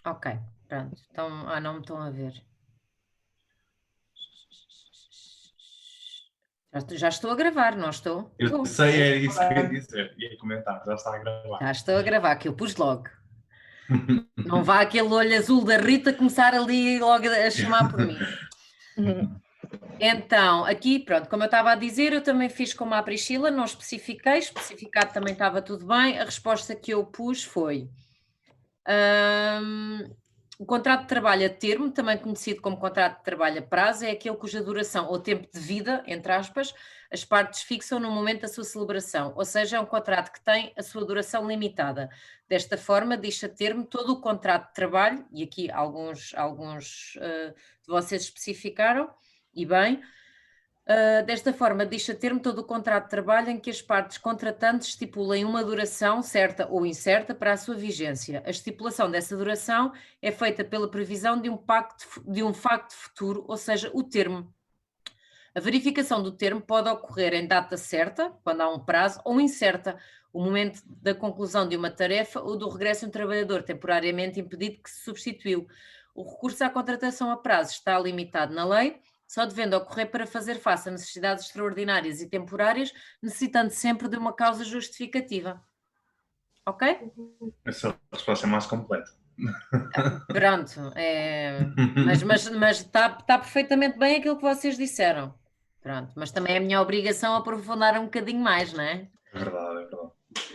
Ok, pronto. Então, não me estão a ver. Já estou a gravar, não estou? Eu sei, é isso que eu ia dizer. Ia comentar, já está a gravar. Já estou a gravar, que eu pus logo. Não vá aquele olho azul da Rita começar ali logo a chamar por mim. Então, aqui, pronto, como eu estava a dizer, eu também fiz como a Priscila, não especifiquei, especificado também estava tudo bem. A resposta que eu pus foi o contrato de trabalho a termo, também conhecido como contrato de trabalho a prazo, é aquele cuja duração ou tempo de vida, entre aspas, as partes fixam no momento da sua celebração, ou seja, é um contrato que tem a sua duração limitada. Desta forma, diz a termo todo o contrato de trabalho, e aqui alguns de vocês especificaram, e bem, desta forma, diz a termo todo o contrato de trabalho em que as partes contratantes estipulem uma duração certa ou incerta para a sua vigência. A estipulação dessa duração é feita pela previsão de um facto futuro, ou seja, o termo. A verificação do termo pode ocorrer em data certa, quando há um prazo, ou incerta, o momento da conclusão de uma tarefa ou do regresso de um trabalhador temporariamente impedido que se substituiu. O recurso à contratação a prazo está limitado na lei, só devendo ocorrer para fazer face a necessidades extraordinárias e temporárias, necessitando sempre de uma causa justificativa. Ok? Essa resposta é mais completa. Pronto, mas está perfeitamente bem aquilo que vocês disseram. Pronto, mas também é a minha obrigação aprofundar um bocadinho mais, não é? É verdade, é verdade.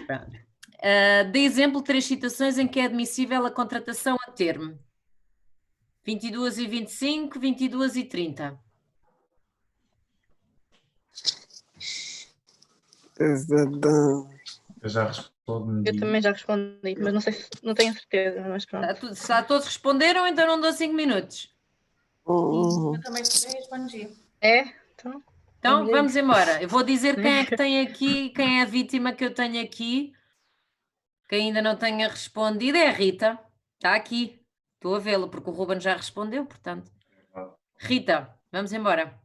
Pronto. Dê exemplo de 3 situações em que é admissível a contratação a termo. 22 e 25, 22 e 30. Eu já respondi. Eu também já respondi, mas não sei se não tenho certeza, mas pronto. Todos responderam, então não dou 5 minutos. Eu também respondi. É? Então vamos embora. Eu vou dizer quem é que tem aqui, quem é a vítima que eu tenho aqui, que ainda não tenha respondido, é a Rita. Está aqui. Estou a vê-lo, porque o Ruben já respondeu, portanto. Rita, vamos embora.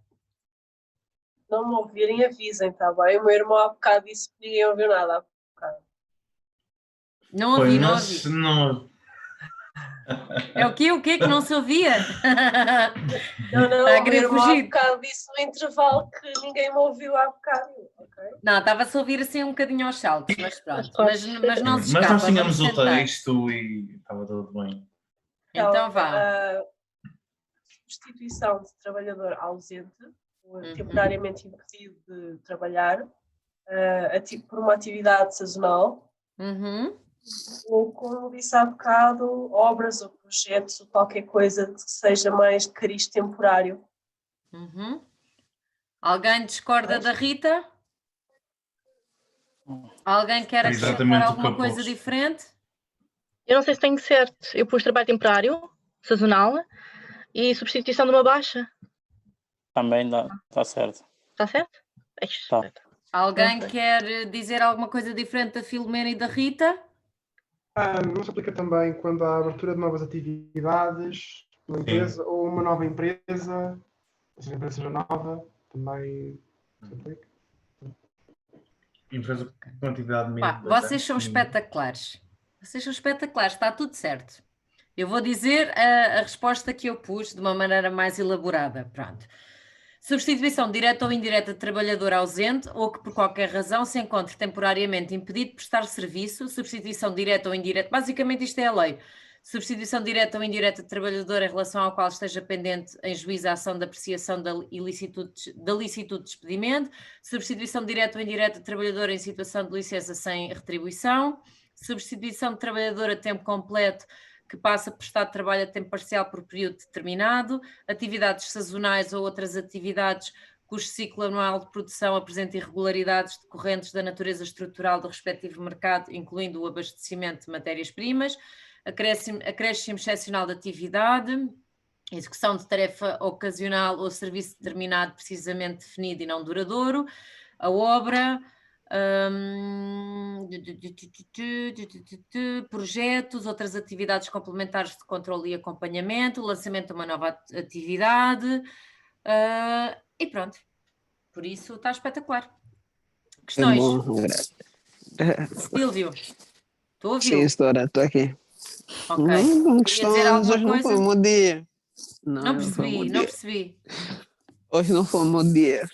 Não me ouvirem, avisem, está bem? O meu irmão há bocado disse que ninguém ouviu nada há bocado. Não ouvi, não mas ouvi. não. É o quê? O quê? Que não se ouvia? Não, Está a o meu querer irmão há fugir. bocado disse no intervalo que ninguém me ouviu há bocado, ok? Não, estava-se a ouvir assim um bocadinho aos saltos, mas pronto. Mas não se Mas escapa, nós tínhamos vamos o tentar. texto e estava tudo bem. Então vá. Substituição de trabalhador ausente, temporariamente impedido de trabalhar, por uma atividade sazonal, ou, como disse há bocado, obras ou projetos ou qualquer coisa que seja mais de cariz temporário. Alguém discorda da Rita? Alguém quer acrescentar Exatamente o que alguma eu coisa pus. diferente? Eu não sei se tenho certo. Eu pus trabalho temporário, sazonal e substituição de uma baixa. Também está certo. Está certo? Tá. Alguém quer dizer alguma coisa diferente da Filomena e da Rita? Não se aplica também quando há abertura de novas atividades, uma empresa ou uma nova empresa, ou seja, a empresa seja nova, também se aplica. Empresa com atividade Pá, vocês são espetaculares. Vocês são espetaculares, está tudo certo. Eu vou dizer a resposta que eu pus de uma maneira mais elaborada. Pronto. Substituição direta ou indireta de trabalhador ausente ou que por qualquer razão se encontre temporariamente impedido de prestar serviço. Substituição direta ou indireta. Basicamente isto é a lei. Substituição direta ou indireta de trabalhador em relação ao qual esteja pendente em juízo a ação de apreciação da licitude de despedimento. Substituição direta ou indireta de trabalhador em situação de licença sem retribuição. Substituição de trabalhador a tempo completo que passa a prestar trabalho a tempo parcial por período determinado, atividades sazonais ou outras atividades cujo ciclo anual de produção apresenta irregularidades decorrentes da natureza estrutural do respectivo mercado, incluindo o abastecimento de matérias-primas, acréscimo excepcional de atividade, execução de tarefa ocasional ou serviço determinado precisamente definido e não duradouro, a obra, projetos, outras atividades complementares de controle e acompanhamento, o lançamento de uma nova atividade e pronto. Por isso está espetacular. É Questões? bom. Silvio, estou a Sim, ouvi-lo. doutora, estou aqui. Ok. Não, Queria dizer alguma hoje não foi coisa? o meu dia. Não Não foi o meu percebi, não dia. percebi. Hoje não foi o meu dia.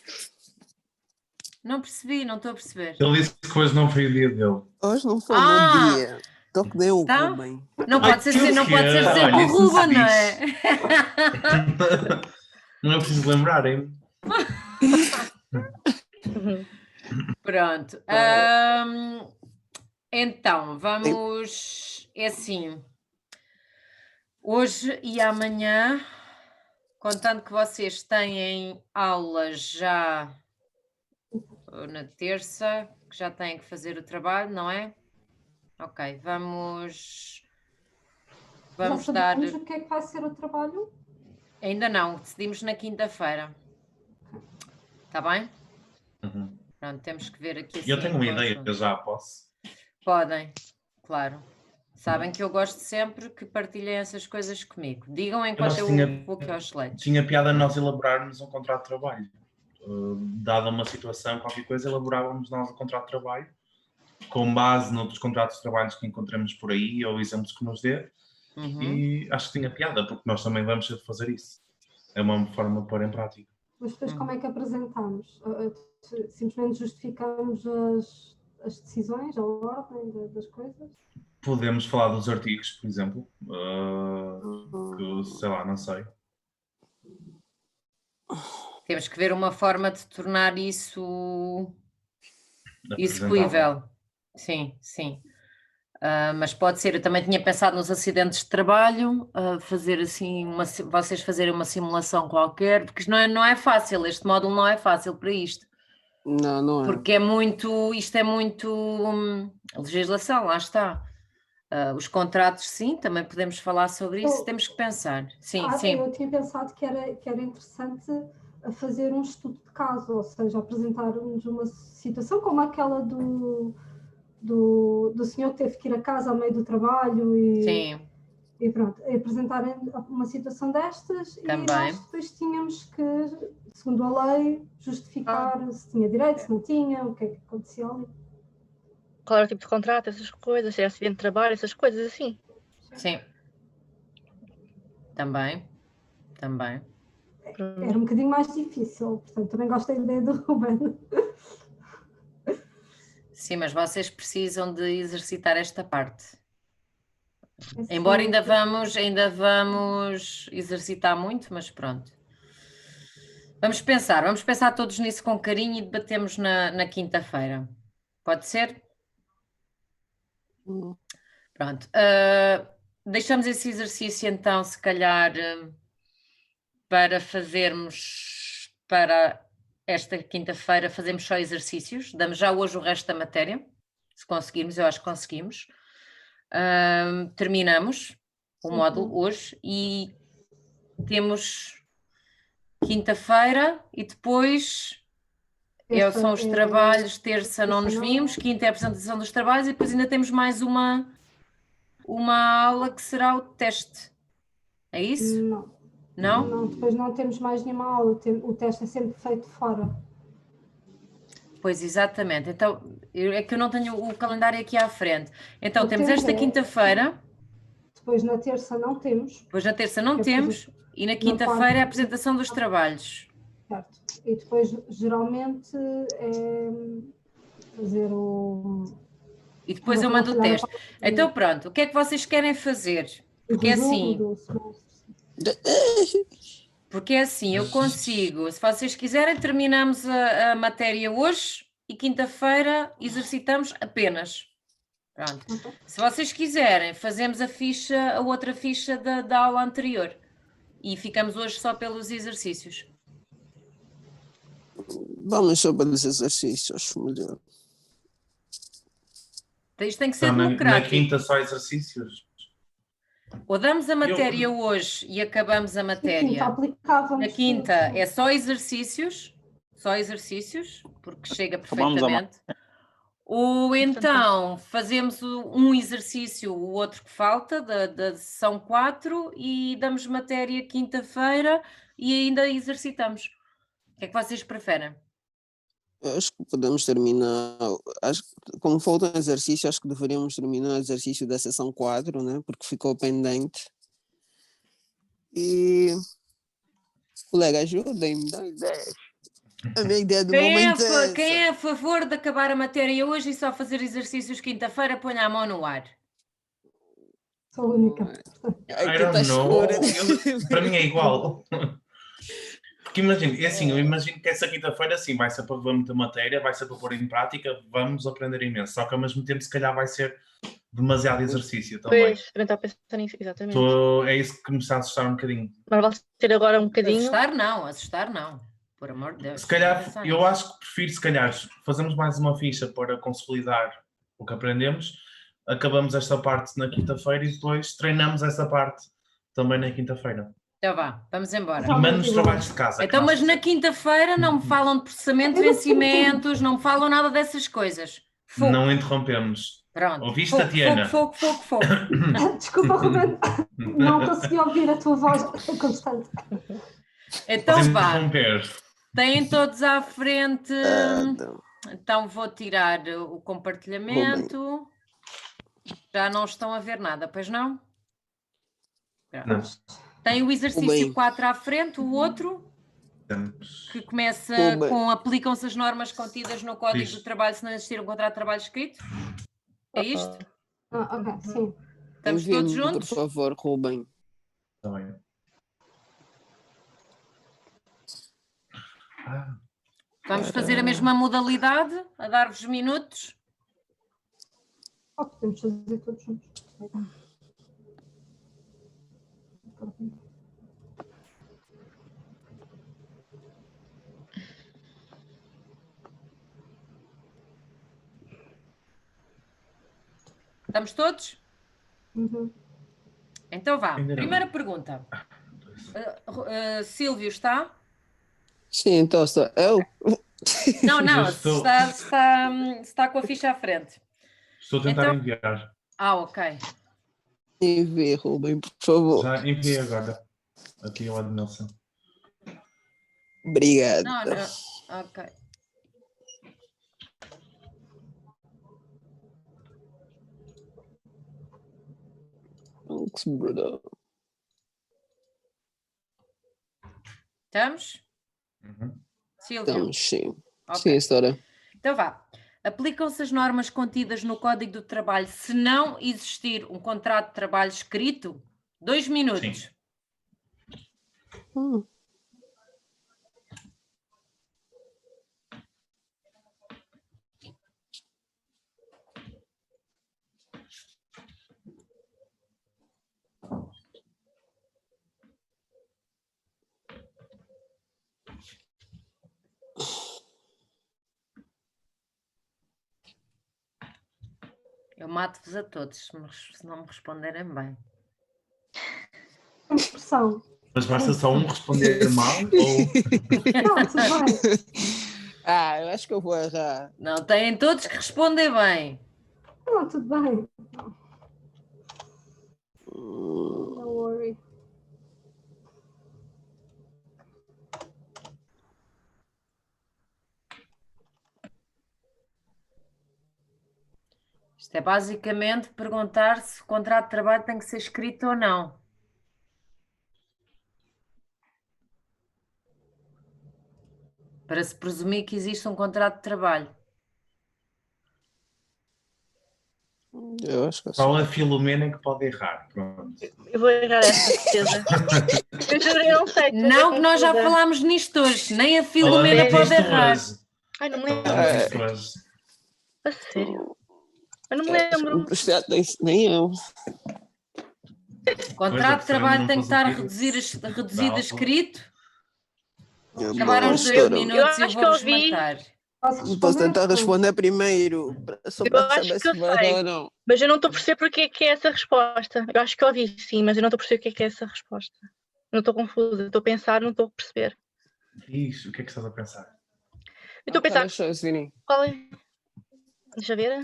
Não percebi, não estou a perceber. Ele disse que hoje não foi o dia dele. Hoje não foi o meu dia. Estou que deu o Então? Rubem. Não pode ser, Ai, não pode ser que- sempre olha, o isso não se Ruben, não diz. é? Não é preciso lembrarem. Pronto. Então, vamos. É assim. Hoje e amanhã, contando que vocês têm aulas já na terça, que já têm que fazer o trabalho, não é? Ok, vamos Já dar. sabemos o que é que vai ser o trabalho? Ainda não, decidimos na quinta-feira. Está bem? Uhum. Pronto, temos que ver aqui assim. Eu tenho uma em ideia, conjunto. eu já posso. Podem, claro. Sabem que eu gosto sempre que partilhem essas coisas comigo. Digam enquanto acho eu que tinha- vou aqui aos slides. Tinha piada nós elaborarmos um contrato de trabalho. Dada uma situação, qualquer coisa, elaborávamos nós o contrato de trabalho com base noutros contratos de trabalho que encontramos por aí ou exemplos que nos dê. Uhum. E acho que tinha piada, porque nós também vamos ter de fazer isso. É uma forma de pôr em prática. Mas depois como é que apresentamos? Simplesmente justificamos as decisões, a ordem das coisas? Podemos falar dos artigos, por exemplo. Que, sei lá, não sei. Temos que ver uma forma de tornar isso Apresentável. execuível. Sim, sim. Mas pode ser, eu também tinha pensado nos acidentes de trabalho, fazer assim, vocês fazerem uma simulação qualquer, porque isto não é fácil, este módulo não é fácil para isto. Não, não é. Porque isto é muito legislação, lá está. Os contratos, sim, também podemos falar sobre isso, temos que pensar. Sim, sim. Eu tinha pensado que era interessante fazer um estudo de caso, ou seja, apresentar-nos uma situação como aquela do senhor que teve que ir a casa ao meio do trabalho e pronto, apresentarem uma situação destas Também. E nós depois tínhamos que, segundo a lei, justificar se tinha direito, se não tinha, o que é que acontecia ali. Qual era o tipo de contrato, essas coisas, se é acidente de trabalho, essas coisas assim. Sim. Também. Era um bocadinho mais difícil, portanto também gosto da ideia do Ruben. Sim, mas vocês precisam de exercitar esta parte. Sim. Embora ainda vamos exercitar muito, mas pronto. Vamos pensar todos nisso com carinho e debatemos na quinta-feira. Pode ser? Pronto. Deixamos esse exercício então, se calhar, para fazermos para esta quinta-feira, fazemos só exercícios. Damos já hoje o resto da matéria, se conseguirmos, eu acho que conseguimos. Terminamos o módulo hoje e temos quinta-feira e depois são os trabalhos, terça não nos vimos, quinta é a apresentação dos trabalhos e depois ainda temos mais uma aula que será o teste. É isso? Não? Não, depois não temos mais nenhuma aula, o teste é sempre feito fora. Pois, exatamente. Então, é que eu não tenho o calendário aqui à frente. Então, temos esta quinta-feira. Depois na terça não temos. Depois na terça não temos. E na quinta-feira é a apresentação dos trabalhos. Certo. E depois, geralmente, é fazer o... E depois eu mando o teste. Então, pronto. O que é que vocês querem fazer? Porque é assim... Porque é assim, eu consigo, se vocês quiserem, terminamos a matéria hoje e quinta-feira exercitamos apenas. Pronto. Se vocês quiserem, fazemos a outra ficha da aula anterior e ficamos hoje só pelos exercícios. Vamos só pelos exercícios, melhor. Isto tem que ser então, democrático. Na quinta só exercícios? Ou damos a matéria hoje e acabamos a matéria. Na quinta é só exercícios, porque chega perfeitamente. Ou então fazemos um exercício, o outro que falta, da sessão 4, e damos matéria quinta-feira e ainda exercitamos. O que é que vocês preferem? Acho que podemos terminar. Como falta um exercício, acho que deveríamos terminar o exercício da sessão 4, né? Porque ficou pendente. E. Colega, ajudem-me, dá ideias. A minha ideia do momento é essa. Quem é a favor de acabar a matéria hoje e só fazer exercícios quinta-feira, ponha a mão no ar. Sou a única. I don't know. Para mim é igual. Porque imagino, assim, eu imagino que essa quinta-feira sim, vai ser para ver muita matéria, vai ser para pôr em prática, vamos aprender imenso. Só que ao mesmo tempo, se calhar, vai ser demasiado exercício também. Pois, também está a pensar nisso, exatamente. É isso que me está a assustar um bocadinho. Mas vai ter agora um bocadinho. Assustar não. Por amor de Deus. Se calhar, eu acho que prefiro, se calhar, fazermos mais uma ficha para consolidar o que aprendemos, acabamos esta parte na quinta-feira e depois treinamos essa parte também na quinta-feira. Então vá, vamos embora. E menos trabalhos de casa. Então, mas na quinta-feira não me falam de processamento de vencimentos, não me falam nada dessas coisas. Fogo. Não interrompemos. Pronto. Ouviste, Tatiana? Fogo. Desculpa, Ruben. Não consegui ouvir a tua voz constante. Então vá. Interromper. Têm todos à frente. Então vou tirar o compartilhamento. Já não estão a ver nada, pois não? Não. Tem o exercício 4 à frente, o outro, que começa com aplicam-se as normas contidas no Código do Trabalho se não existir um contrato de trabalho escrito. É isto? Ok, sim. Estamos todos juntos? Por favor, Ruben. Está bem. Vamos fazer a mesma modalidade, a dar-vos minutos. Podemos fazer todos juntos. Estamos todos? Uhum. Então vá. Primeira pergunta. Silvio está? Sim, então está. Eu? Não, está com a ficha à frente. Estou a tentar enviar. Ok. Envie, Ruben, por favor. Já enviei agora. Aqui ao Adnelson. Obrigado. Não. Ok. Thanks, brother. Estamos? Silvio? Estamos, sim. Okay. Sim, história. Então vá. Aplicam-se as normas contidas no Código do Trabalho se não existir um contrato de trabalho escrito? 2 minutos. Eu mato-vos a todos se não me responderem bem. Pressão. Mas basta só um responder mal ou... Não, tudo bem. Eu acho que eu vou errar. Não, têm todos que responder bem. Não, tudo bem. Don't worry. Isto é basicamente perguntar se o contrato de trabalho tem que ser escrito ou não. Para se presumir que existe um contrato de trabalho. Eu acho que Só a Filomena que pode errar. Pronto. Eu vou errar essa certeza. Eu não sei. Não, que nós já falámos nisto hoje. Nem a Filomena pode errar. Ai, não me lembro. A sério? Eu não me lembro. Nem eu. O contrato de trabalho tem que estar reduzido a escrito. Acabaram os 2 minutos e eu vou-vos matar. Posso tentar responder primeiro, só para saber se vai ou não. Mas eu não estou a perceber porque é que é essa resposta. Eu acho que eu ouvi, sim, mas eu não estou a perceber o que é essa resposta. Não estou confusa, estou a pensar, não estou a perceber. Isso, o que é que estás a pensar? Eu estou a pensar. Qual é? Deixa ver.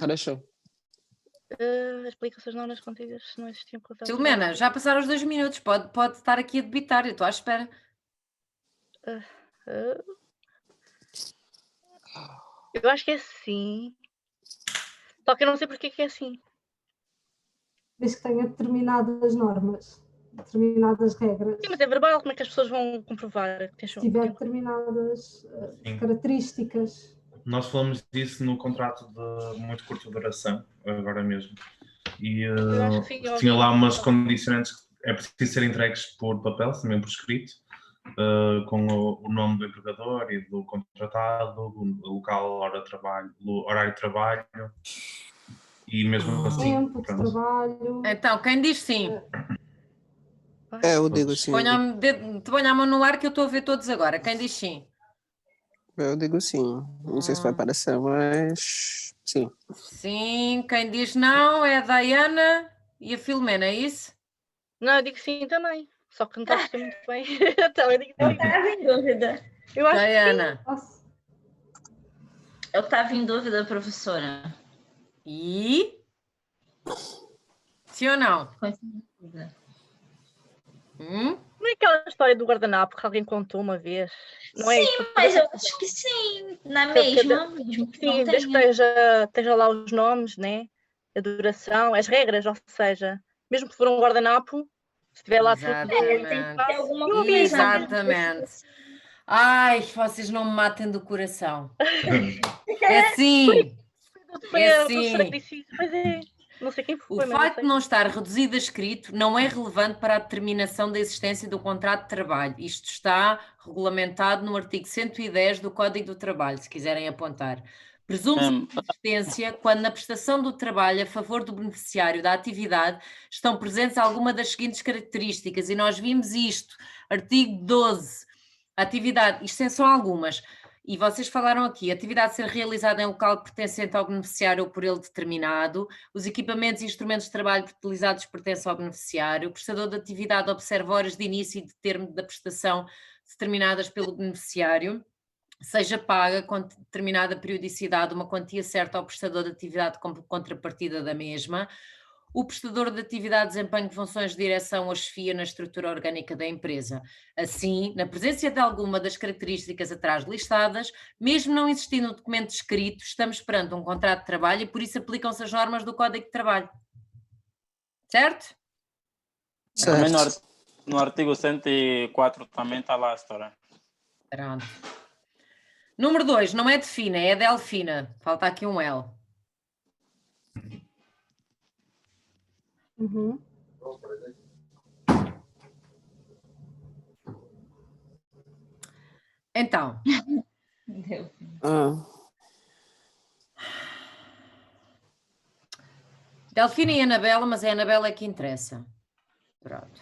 Explica-se as normas contidas se não existiam contratos. Filomena, já passaram os 2 minutos, pode estar aqui a debitar, eu estou à espera. Eu acho que é sim. Só que eu não sei porque que é assim. Desde que tenha determinadas normas, determinadas regras. Sim, mas é verbal, como é que as pessoas vão comprovar? Se tiver determinadas características. Nós falamos disso no contrato de muito curta duração, agora mesmo. E Eu acho que sim, eu tinha ouvi. lá umas condicionantes que é preciso ser entregues por papel, também por escrito, com o nome do empregador e do contratado, o local, hora de trabalho, o horário de trabalho e mesmo assim. Tempo de trabalho. Então, quem diz sim? Eu digo sim. Ponha a mão no ar que eu estou a ver todos agora. Quem diz sim? Eu digo sim. Não sei se vai parecer, mas sim. Sim, quem diz não é a Diana e a Filomena, é isso? Não, eu digo sim também. Só que não está a perceber muito bem. Então, eu digo Eu estava em dúvida. Eu acho Diana. que sim. Eu estava em dúvida, professora. E? Sim ou não? Não é aquela história do guardanapo que alguém contou uma vez? Não sim, é isso? mas eu acho que sim. Na mesmo que sim, não desde que tenha. esteja lá os nomes, né? A duração, as regras, ou seja, mesmo que for um guardanapo, se tiver lá tudo. Exatamente. Tem alguma Eu coisa. ouvi isso. Exatamente. Ai, vocês não me matem do coração. É sim. Foi É a professora que sim. disse isso. Pois é. Não sei quem foi, O mas eu facto sei. de não estar reduzido a escrito não é relevante para a determinação da existência do contrato de trabalho. Isto está regulamentado no artigo 110 do Código do Trabalho, se quiserem apontar. Presume-se a existência quando na prestação do trabalho a favor do beneficiário da atividade estão presentes alguma das seguintes características, e nós vimos isto, artigo 12, atividade, isto são algumas. E vocês falaram aqui, atividade ser realizada em local pertencente ao beneficiário ou por ele determinado, os equipamentos e instrumentos de trabalho utilizados pertencem ao beneficiário, o prestador de atividade observa horas de início e de termo da prestação determinadas pelo beneficiário, seja paga com determinada periodicidade uma quantia certa ao prestador de atividade como contrapartida da mesma. O prestador de atividade desempenha funções de direção ou chefia na estrutura orgânica da empresa. Assim, na presença de alguma das características atrás listadas, mesmo não existindo um documento escrito, estamos perante um contrato de trabalho e por isso aplicam-se as normas do Código de Trabalho. Certo? Também no artigo 104 também está lá a história. Pronto. Número 2, não é de Fina, é Delfina. Falta aqui um L. Uhum. Então. Delfina e Anabela, mas é a Anabela que interessa. Pronto.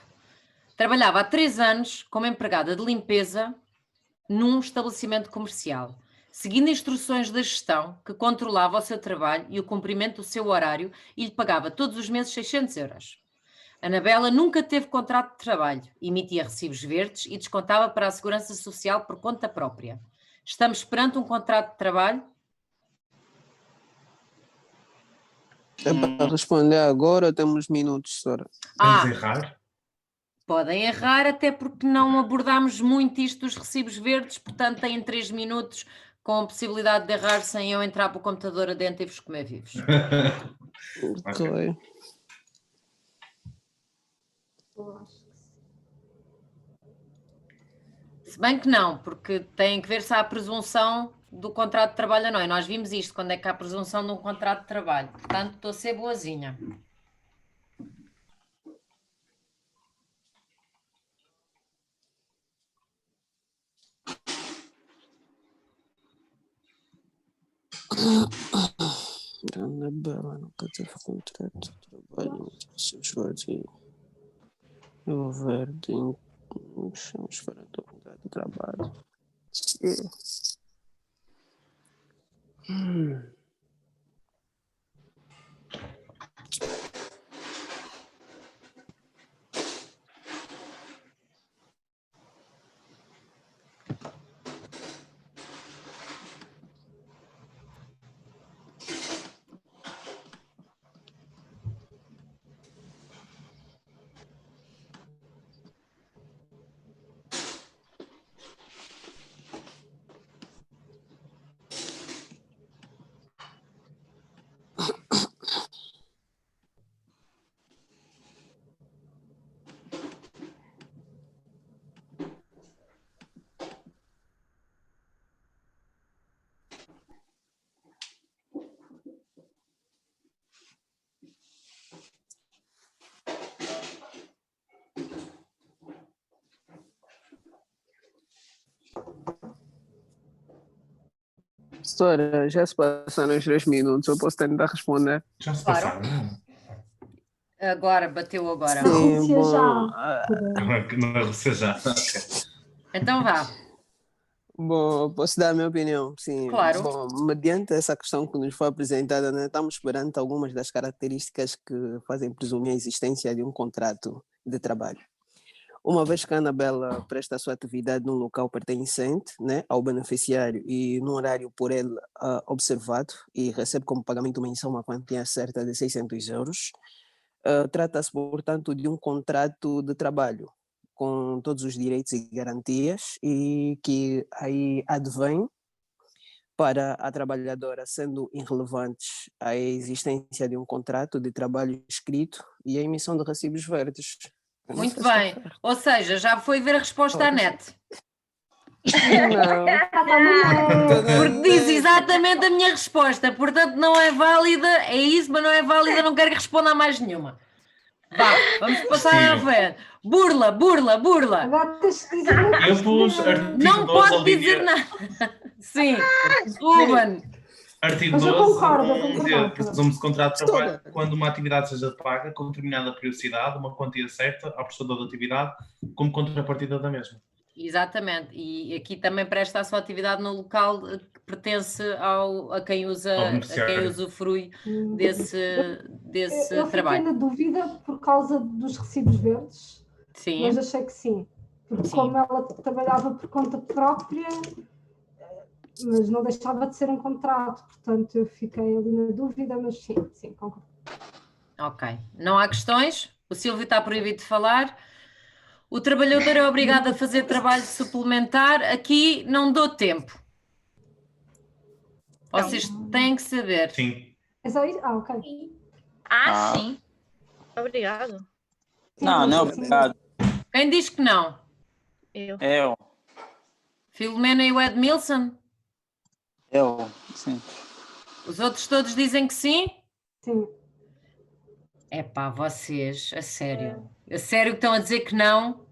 Trabalhava há 3 anos como empregada de limpeza num estabelecimento comercial, seguindo instruções da gestão que controlava o seu trabalho e o cumprimento do seu horário e lhe pagava todos os meses 600 euros. Anabela nunca teve contrato de trabalho, emitia recibos verdes e descontava para a Segurança Social por conta própria. Estamos perante um contrato de trabalho? É para responder agora, temos minutos, senhora. Podemos errar? Podem errar, até porque não abordámos muito isto dos recibos verdes, portanto têm 3 minutos com a possibilidade de errar sem eu entrar para o computador adentro e vos comer vivos. Ok. Se bem que não, porque tem que ver se há a presunção do contrato de trabalho ou não. E nós vimos isto, quando é que há a presunção de um contrato de trabalho. Portanto, estou a ser boazinha. Anabela nunca teve contrato de trabalho, seus votos e o verde chamos para a oportunidade de trabalho. Doutora, já se passaram os 3 minutos, eu posso tentar responder? Já se Claro. passaram? Agora, bateu agora. Sim, bom, Na Rússia já. Ok. Então vá. Bom, posso dar a minha opinião? Sim. Claro. Bom, mediante essa questão que nos foi apresentada, né, estamos perante algumas das características que fazem presumir a existência de um contrato de trabalho. Uma vez que a Anabela presta a sua atividade num local pertencente, né, ao beneficiário e num horário por ele observado e recebe como pagamento mensal uma quantia certa de 600 euros, trata-se, portanto, de um contrato de trabalho com todos os direitos e garantias e que aí advém para a trabalhadora, sendo irrelevantes a existência de um contrato de trabalho escrito e a emissão de recibos verdes. Muito bem. Ou seja, já foi ver a resposta à net. Não. Porque diz exatamente a minha resposta. Portanto, não é válida. É isso, mas não é válida. Não quero que responda a mais nenhuma. Vá, vamos passar à frente. Burla. Agora tens que dizer uma Eu pus coisa. artigo Não 12, pode Olivia. dizer nada. Sim. Ruben. Artigo Mas eu 12, concordo. presume-se de contrato de trabalho quando uma atividade seja paga com determinada periodicidade, uma quantia certa ao prestador da atividade, como contrapartida da mesma. Exatamente. E aqui também presta a sua atividade no local que pertence a quem usufrui desse Eu trabalho. fiquei na dúvida por causa dos recibos verdes, Sim. mas achei que sim. Porque Sim. como ela trabalhava por conta própria, mas não deixava de ser um contrato, portanto eu fiquei ali na dúvida, mas sim, concordo. Ok. Não há questões? O Silvio está proibido de falar. O trabalhador é obrigado a fazer trabalho suplementar. Aqui não dou tempo. Vocês têm que saber. Sim. É só isso? Ok. Sim. Obrigado. Não é obrigado. Quem diz que não? Eu. Filomena e o Edmilson? Sim. Os outros todos dizem que sim? Sim. Epá, vocês, a sério. A sério que estão a dizer que não?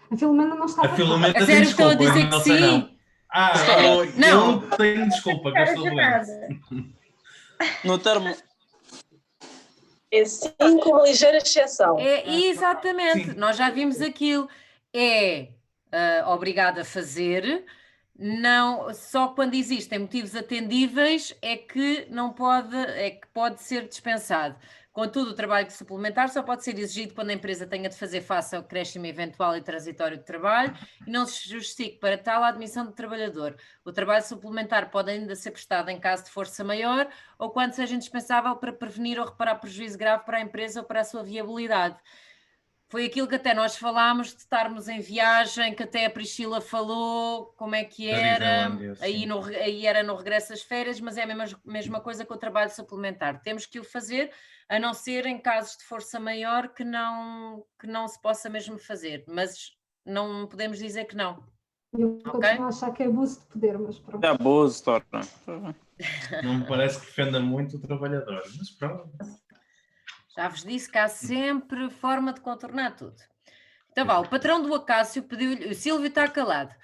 A Filomena não estava. A Filomena A tem sério que estão a desculpa, dizer que não sei sim? não. Eu tenho desculpa, que eu estou doente. No termo... É sim, com uma ligeira exceção. Exatamente, Sim. nós já vimos aquilo. É obrigado a fazer, não, só quando existem motivos atendíveis é que pode ser dispensado. Contudo, o trabalho suplementar só pode ser exigido quando a empresa tenha de fazer face ao acréscimo eventual e transitório de trabalho e não se justifique para tal a admissão do trabalhador. O trabalho suplementar pode ainda ser prestado em caso de força maior ou quando seja indispensável para prevenir ou reparar prejuízo grave para a empresa ou para a sua viabilidade. Foi aquilo que até nós falámos de estarmos em viagem, que até a Priscila falou, como é que era, aí era no regresso às férias, mas é a mesma coisa que o trabalho suplementar. Temos que o fazer, a não ser em casos de força maior que não se possa mesmo fazer, mas não podemos dizer que não. Eu continuo a achar que é abuso de poder, mas pronto. É abuso, Tora. Não me parece que defenda muito o trabalhador, mas pronto. Já vos disse que há sempre forma de contornar tudo. Então vá, o patrão do Acácio pediu-lhe, o Silvio está calado,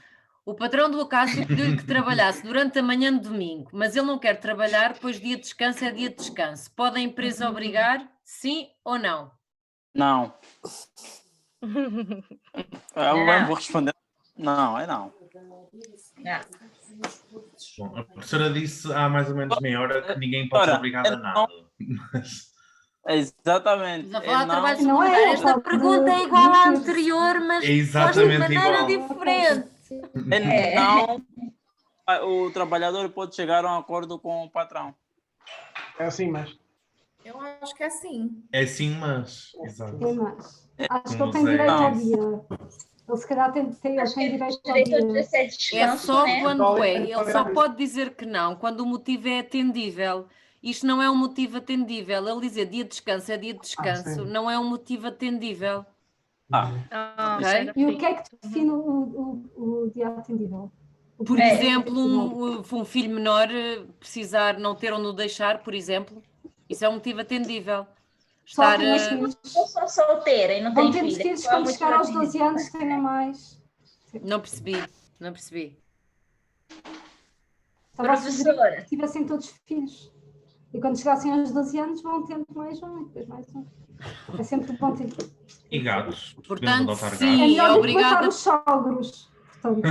o patrão do Acácio pediu-lhe que trabalhasse durante a manhã de domingo, mas ele não quer trabalhar, pois dia de descanso é dia de descanso. Pode a empresa obrigar, sim ou não? Não. Eu vou responder. Não, é não. Bom, a professora disse há mais ou menos meia hora que ninguém pode ser obrigado a nada. Exatamente. Estamos a falar de trabalho Não suplementar. é, Esta pergunta é igual à anterior, mas É exatamente de maneira igual. diferente. Não, o trabalhador pode chegar a um acordo com o patrão. É assim, mas. Eu acho que é sim. É sim, mas. Exato. É mais. Acho que ele tem direito ao dia. Ele se calhar tem direito ao dia. É só quando ele só pode dizer que não quando o motivo é atendível. Isto não é um motivo atendível. Ele dizer dia de descanso é dia de descanso, não é um motivo atendível. Okay? E o que é que define o dia atendível? Por exemplo, um filho menor precisar não ter onde o deixar, por exemplo, isso é um motivo atendível. Só Eu sou solteira e não tenho filhos. Filhos quando chegar aos 12 anos tenham mais. Não percebi. Professora. Tivessem todos filhos. E quando chegassem aos 12 anos vão tendo mais um e depois mais um. É sempre bom ter. E gatos. Portanto, Podemos adotar sim, É melhor do que obrigada. matar os sogros. Portanto,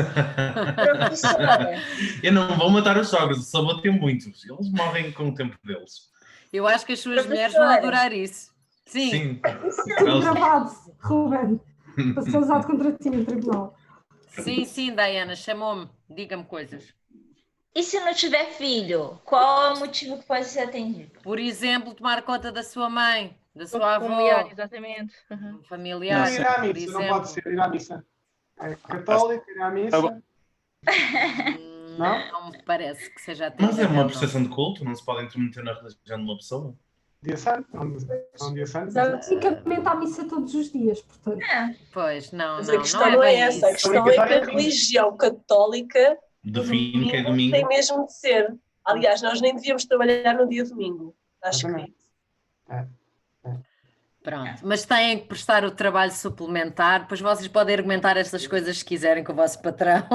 Professora. Eu não vou matar os sogros, só vou ter muitos. Eles morrem com o tempo deles. Eu acho que as suas mulheres vão adorar isso. Sim. Sim. tudo gravado, Ruben, para ser usado contra ti em tribunal. Sim, Diana, chamou-me. Diga-me coisas. E se não tiver filho, qual é o motivo que pode ser atendido? Por exemplo, tomar conta da sua mãe, da sua avó. Familiar, exatamente. Um familiar, Não, ir à por missa, exemplo. não pode ser ir à missa. É católico, ir à missa. Não? Não me parece que seja até. Mas é uma prestação de culto, não se pode intermeter na religião de uma pessoa. Dia santo, não dia santo. Basicamente à missa todos os dias, portanto. Pois, não, Mas não, a questão não não é bem essa, a isso. questão é que a religião católica Define que é tem domingo. mesmo de ser. Aliás, nós nem devíamos trabalhar no dia domingo. Acho que Pronto, mas têm que prestar o trabalho suplementar, depois vocês podem argumentar estas coisas se quiserem com o vosso patrão,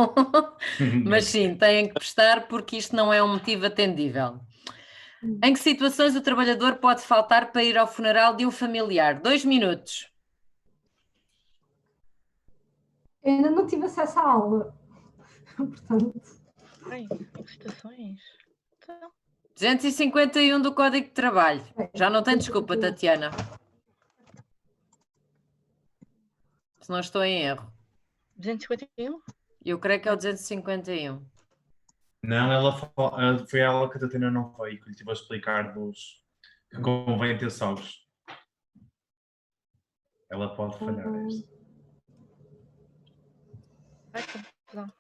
mas sim, têm que prestar porque isto não é um motivo atendível. Em que situações o trabalhador pode faltar para ir ao funeral de um familiar? 2 minutos. Eu ainda não tive acesso à aula. Portanto, Ai, situações. Então, 251 do Código de Trabalho. Já não tem desculpa, Tatiana. Se não estou em erro. 251? Eu creio que é o 251. Não, foi ela que a Tatiana não foi, que lhe estive a explicar que convém ter sogros. Ela pode falhar esta. Ai, que confusão.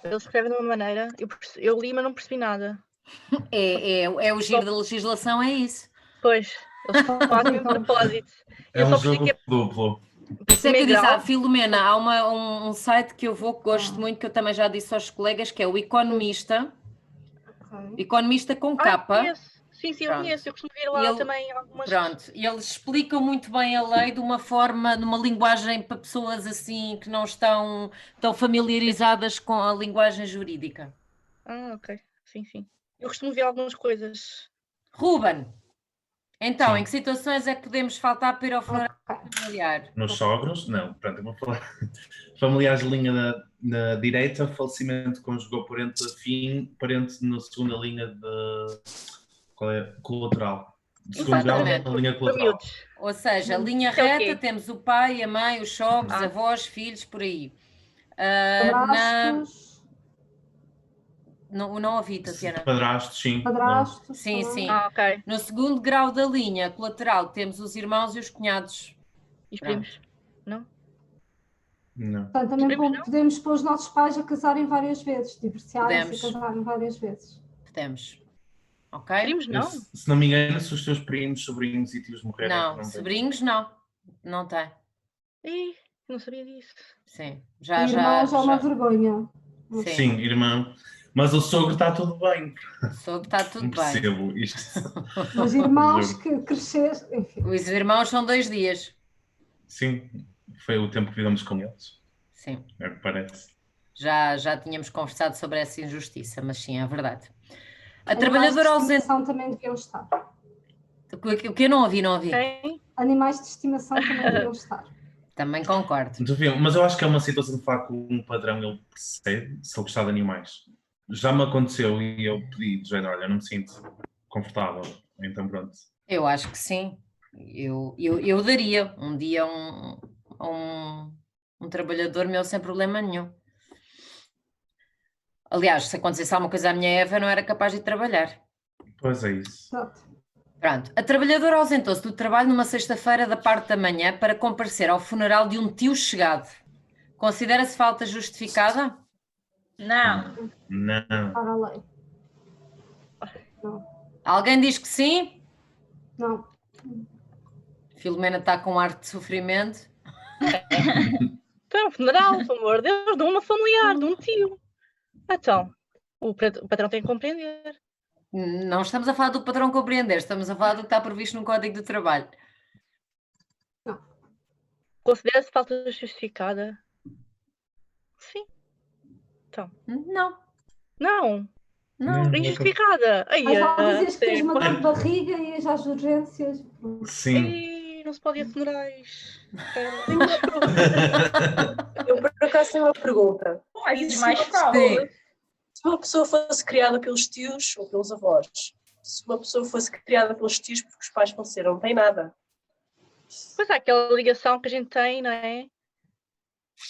Eles escrevem de uma maneira, eu li, mas não percebi nada. É o giro da legislação, é isso. Pois, eles fazem um propósito. É Eu um só jogo percebi que duplo. Por isso é que eu disse, grau. Filomena, há um site que eu vou, que gosto muito, que eu também já disse aos colegas, que é o Economista. Economista com capa. Conheço. Sim, eu conheço. Eu costumo ver lá também algumas... Pronto, e eles explicam muito bem a lei de uma forma, numa linguagem para pessoas assim que não estão tão familiarizadas com a linguagem jurídica. Ah, ok. Sim. Eu costumo ver algumas coisas. Ruben, então, Sim. em que situações é que podemos faltar para ir ao funeral familiar? Nos sogros? Não. Pronto, eu vou falar. Familiares de linha na direita, falecimento conjugou parente afim, parente na segunda linha de... Qual é? Colateral. De segundo grau, na linha colateral. Ou seja, linha reta, temos o pai, a mãe, os sogros, avós, filhos, por aí. Não ouvi, Tatiana. Padrastos, sim. Padrastos. Sim. Ok. No segundo grau da linha colateral temos os irmãos e os cunhados. E os primos? Não? Não. Portanto, também podemos pôr os nossos pais a casarem várias vezes, divorciarem-se e casarem várias vezes. Podemos. Ok? Primos não? Se não me engano, se os teus primos, sobrinhos e tios morrerem... Não, sobrinhos não. Não tem. Ih, não sabia disso. Sim. Irmãos é uma vergonha. Sim, irmão. Mas o sogro está tudo bem. O sogro está tudo bem. Percebo isto. Os irmãos que crescer, enfim. Os irmãos são 2 dias. Sim, foi o tempo que vivemos com eles. Sim. É o que parece. Já tínhamos conversado sobre essa injustiça, mas sim, é verdade. A trabalhadora ausente... também deviam estar. O que eu não ouvi? Quem? Animais de estimação também deviam estar. Também concordo. Mas eu acho que é uma situação de falar com um padrão, ele percebe se ele gostar de animais. Já me aconteceu e eu pedi, de género, olha, não me sinto confortável. Então pronto. Eu acho que sim. Eu daria um dia um trabalhador meu sem problema nenhum. Aliás, se acontecesse alguma coisa à minha Eva, não era capaz de trabalhar. Pois é isso. Exato. Pronto. A trabalhadora ausentou-se do trabalho numa sexta-feira da parte da manhã para comparecer ao funeral de um tio chegado. Considera-se falta justificada? Não. Não. Para a lei. Não. Alguém diz que sim? Não. Filomena está com ar de sofrimento. Então, funeral, pelo amor de Deus, de uma familiar, de um tio. Então, o patrão tem que compreender. Não estamos a falar do patrão compreender, estamos a falar do que está previsto no Código de Trabalho. Considera-se falta justificada? Sim. Então. Não. Não. Não. Injustificada. Mas já dizias que tens uma dor de barriga e ias às urgências. Sim. E não se pode ir a funerais. Eu por acaso tenho uma pergunta. Mais Se uma pessoa fosse criada pelos tios ou pelos avós, se uma pessoa fosse criada pelos tios porque os pais faleceram, não tem nada. Pois há aquela ligação que a gente tem, não é?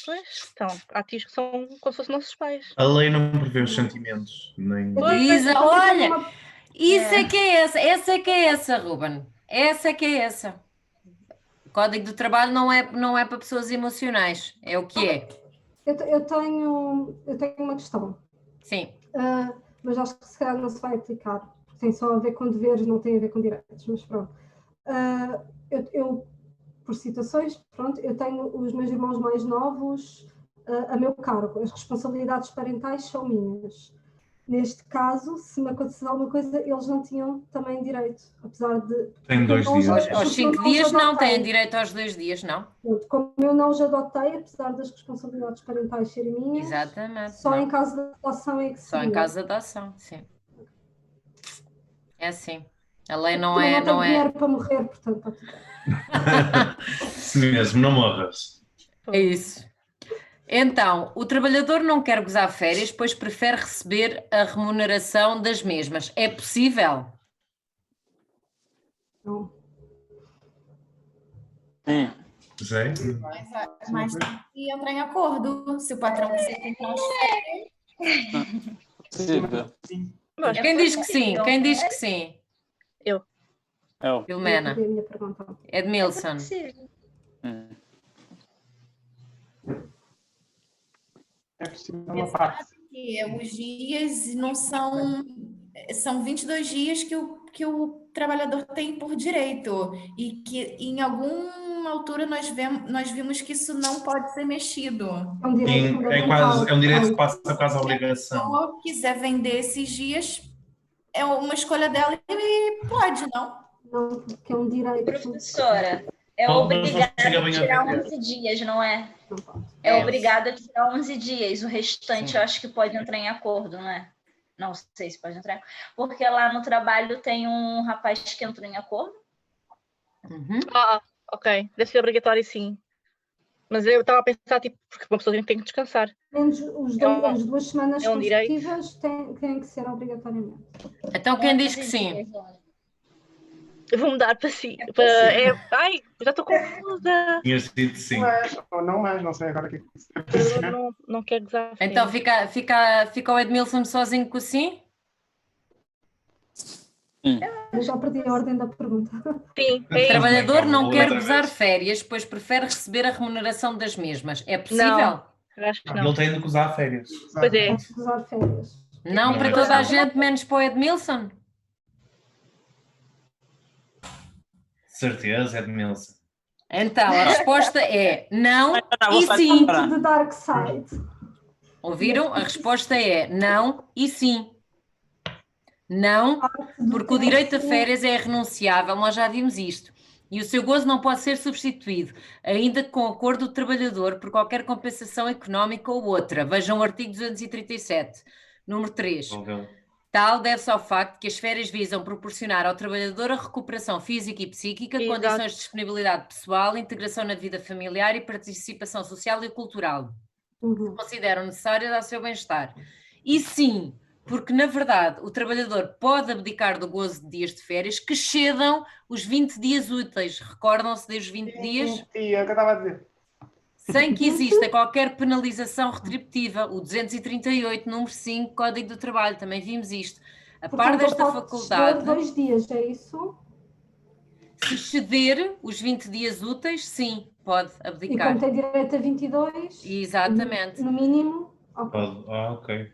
Pois, então, há tios que são como se fossem nossos pais. A lei não prevê os sentimentos. Nem... Olha, isso é que é essa é que é essa, Ruben. Essa é que é essa. O Código do Trabalho não é para pessoas emocionais, é o que é. Eu tenho uma questão. Sim. Mas acho que se calhar não se vai aplicar, porque tem só a ver com deveres, não tem a ver com direitos, mas pronto. Eu por situações, pronto, eu tenho os meus irmãos mais novos a meu cargo, as responsabilidades parentais são minhas. Neste caso, se me acontecer alguma coisa, eles não tinham também direito, apesar de... Tem 2 dias. Aos 5 dias não têm direito aos 2 dias, não? Como eu não os adotei, apesar das responsabilidades parentais serem minhas, exatamente, só não. Em caso de adoção é que Só em caso de adoção, sim. É assim. A lei não é... Não tenho dinheiro para morrer, portanto... Sim mesmo, não morras. É isso. Então, o trabalhador não quer gozar férias, pois prefere receber a remuneração das mesmas. É possível? Não. Sim. Mas tem que entrar em acordo. Se o patrão quiser tentar as férias. Quem diz que sim? Quem diz que sim? Eu. Filomena. Edmilson. É possível uma parte. Que os dias não são 22 dias que o trabalhador tem por direito e que em alguma altura nós vimos que isso não pode ser mexido. É um direito, é um direito que passa quase a obrigação. Se ela quiser vender esses dias, é uma escolha dela e pode, não? Não, porque é um direito. Professora, é obrigada a tirar 11 dias, não é? É obrigado a tirar 11 dias. O restante eu acho que pode entrar em acordo, não é? Não sei se pode entrar. Porque lá no trabalho tem um rapaz que entrou em acordo. Ok. Deve ser obrigatório, sim. Mas eu estava a pensar, tipo, porque uma pessoa tem que descansar. Menos as 2 semanas consecutivas têm que ser obrigatoriamente. Então quem diz que sim? Eu vou mudar para sim. Ai, já estou confusa. Tinhas dito sim. Não sei agora o que é que eu não quero gozar. Então fica o Edmilson sozinho com o sim? Eu já perdi a ordem da pergunta. Sim. O trabalhador não quer gozar férias, pois prefere receber a remuneração das mesmas. É possível? Não, acho que não. Ele tem de gozar férias. Pois é. Gozar férias. Não para toda a gente, menos para o Edmilson? Certeza, Edmilson. Então, a resposta é não e sim. The dark side. Ouviram? A resposta é não e sim. Não, porque o direito a férias é renunciável, nós já vimos isto. E o seu gozo não pode ser substituído, ainda com acordo do trabalhador, por qualquer compensação económica ou outra. Vejam o artigo 237, número 3. Tal deve-se ao facto que as férias visam proporcionar ao trabalhador a recuperação física e psíquica, condições de disponibilidade pessoal, integração na vida familiar e participação social e cultural, que consideram necessárias ao seu bem-estar. E sim, porque na verdade o trabalhador pode abdicar do gozo de dias de férias que excedam os 20 dias úteis. Recordam-se dos 20 dias? Sim, é o que eu estava a dizer. Sem que exista qualquer penalização retributiva. O 238, número 5, Código do Trabalho, também vimos isto. A par desta faculdade... 2 dias, é isso? Se exceder os 20 dias úteis, sim, pode abdicar. E como tem direito a 22? Exatamente. No mínimo? Ok.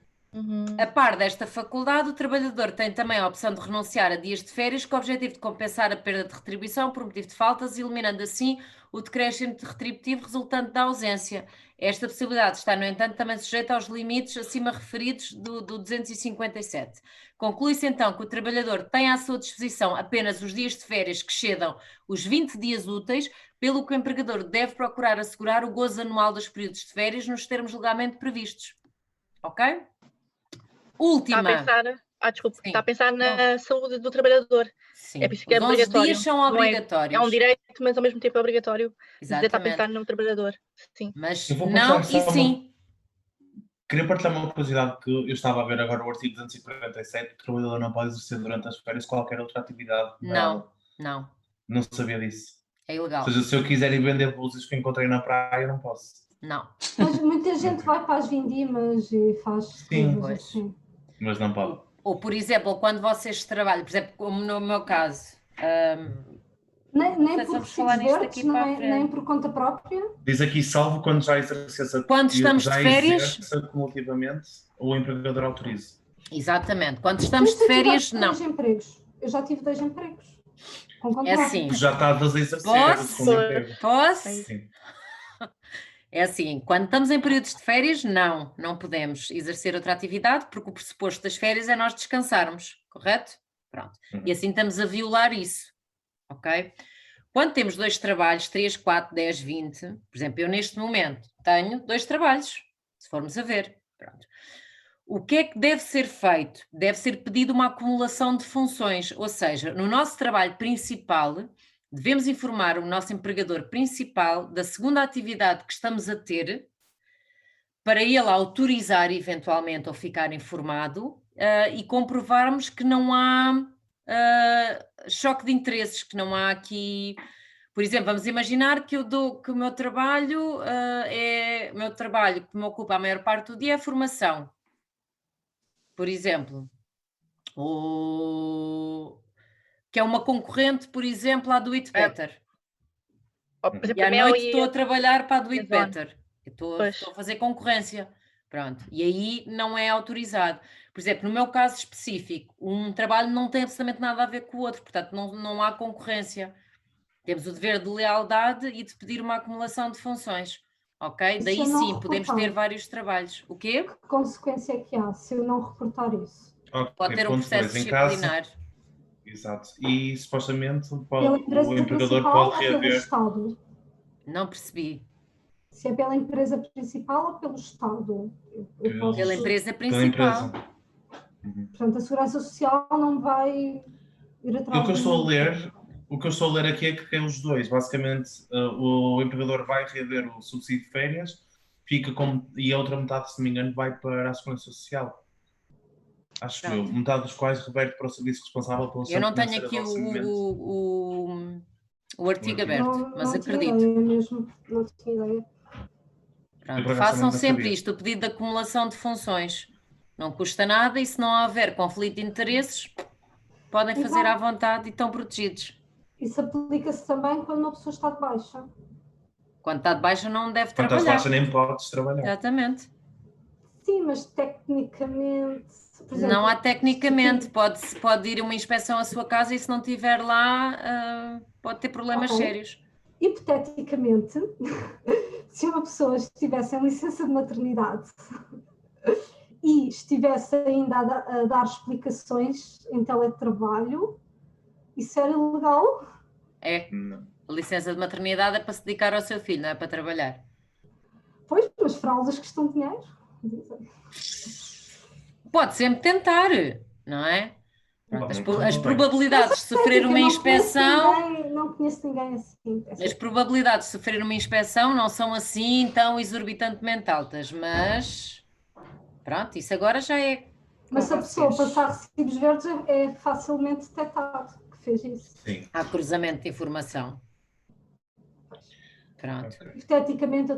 A par desta faculdade, o trabalhador tem também a opção de renunciar a dias de férias com o objetivo de compensar a perda de retribuição por motivo de faltas, eliminando assim o decréscimo de retributivo resultante da ausência. Esta possibilidade está, no entanto, também sujeita aos limites acima referidos do 257. Conclui-se então que o trabalhador tem à sua disposição apenas os dias de férias que excedam os 20 dias úteis, pelo que o empregador deve procurar assegurar o gozo anual dos períodos de férias nos termos legalmente previstos. Ok? Última. Está a pensar na saúde do trabalhador. Sim. É por isso que é Os 11 obrigatório. dias são obrigatórios. É um direito, mas ao mesmo tempo é obrigatório. Exatamente. Está a pensar no trabalhador. Sim. Mas não e sim. Queria partilhar uma curiosidade que eu estava a ver agora o artigo 247, que o trabalhador não pode exercer durante as férias qualquer outra atividade. Não. Não sabia disso. É ilegal. Ou seja, se eu quiser ir vender blusas que encontrei na praia, não posso. Não. Mas muita gente vai para as vindimas e faz... Sim, assim. Mas não pode. Ou, por exemplo, quando vocês trabalham, por exemplo, como no meu caso... Nem por recibos verdes, nem por conta própria? Diz aqui, salvo quando já exerce quando estamos de férias, cumulativamente, o empregador autoriza. Exatamente. Quando estamos de férias, não. Eu já tive 2 empregos. É assim. Já estás a exercer. Posso? Sim. É assim, quando estamos em períodos de férias, não podemos exercer outra atividade, porque o pressuposto das férias é nós descansarmos, correto? Pronto. E assim estamos a violar isso. Ok? Quando temos 2 trabalhos, 3, 4, 10, 20, por exemplo, eu neste momento tenho 2 trabalhos, se formos a ver. Pronto. O que é que deve ser feito? Deve ser pedido uma acumulação de funções, ou seja, no nosso trabalho principal, devemos informar o nosso empregador principal da segunda atividade que estamos a ter, para ele autorizar eventualmente ou ficar informado e comprovarmos que não há choque de interesses, que não há aqui... Por exemplo, vamos imaginar que que o meu trabalho que me ocupa a maior parte do dia é a formação. Por exemplo, que é uma concorrente, por exemplo, à Do It Better. E à noite estou a trabalhar para a Do It Better. Estou a fazer concorrência. Pronto. E aí não é autorizado. Por exemplo, no meu caso específico, um trabalho não tem absolutamente nada a ver com o outro, portanto não há concorrência. Temos o dever de lealdade e de pedir uma acumulação de funções. Ok? Daí sim, podemos ter vários trabalhos. O quê? Que consequência é que há se eu não reportar isso? Pode ter um processo disciplinar. Exato. E supostamente o empregador pode reaver. Não percebi. Se é pela empresa principal ou pelo Estado? Pela empresa principal. Portanto, a Segurança Social não vai ir atrás. O que eu estou a ler aqui é que tem os dois. Basicamente, o empregador vai reaver o subsídio de férias, e a outra metade, se não me engano, vai para a Segurança Social. Acho que metade dos quais reverte para o serviço responsável pelo Eu não tenho aqui o artigo aberto, mas acredito. Não tinha ideia. Pronto, façam sempre isto, o pedido de acumulação de funções. Não custa nada e se não houver conflito de interesses, podem fazer à vontade e estão protegidos. Isso aplica-se também quando uma pessoa está de baixa. Quando está de baixa não deve trabalhar. Quando está de baixa nem podes trabalhar. Exatamente. Sim, mas tecnicamente... Exemplo, não há tecnicamente. Pode ir uma inspeção à sua casa e se não estiver lá, pode ter problemas sérios. Hipoteticamente, se uma pessoa estivesse em licença de maternidade e estivesse ainda a dar explicações em teletrabalho, isso era ilegal? É. A licença de maternidade é para se dedicar ao seu filho, não é para trabalhar. Pois, mas fraldas custam dinheiro. Pode sempre tentar, não é? Pronto, as probabilidades de sofrer uma inspeção... Não conheço ninguém assim. As probabilidades de sofrer uma inspeção não são assim tão exorbitantemente altas, mas... Pronto, isso agora já é... Mas se a pessoa passar recibos verdes é facilmente detectado que fez isso. Sim. Há cruzamento de informação. Pronto. Hipoteticamente eu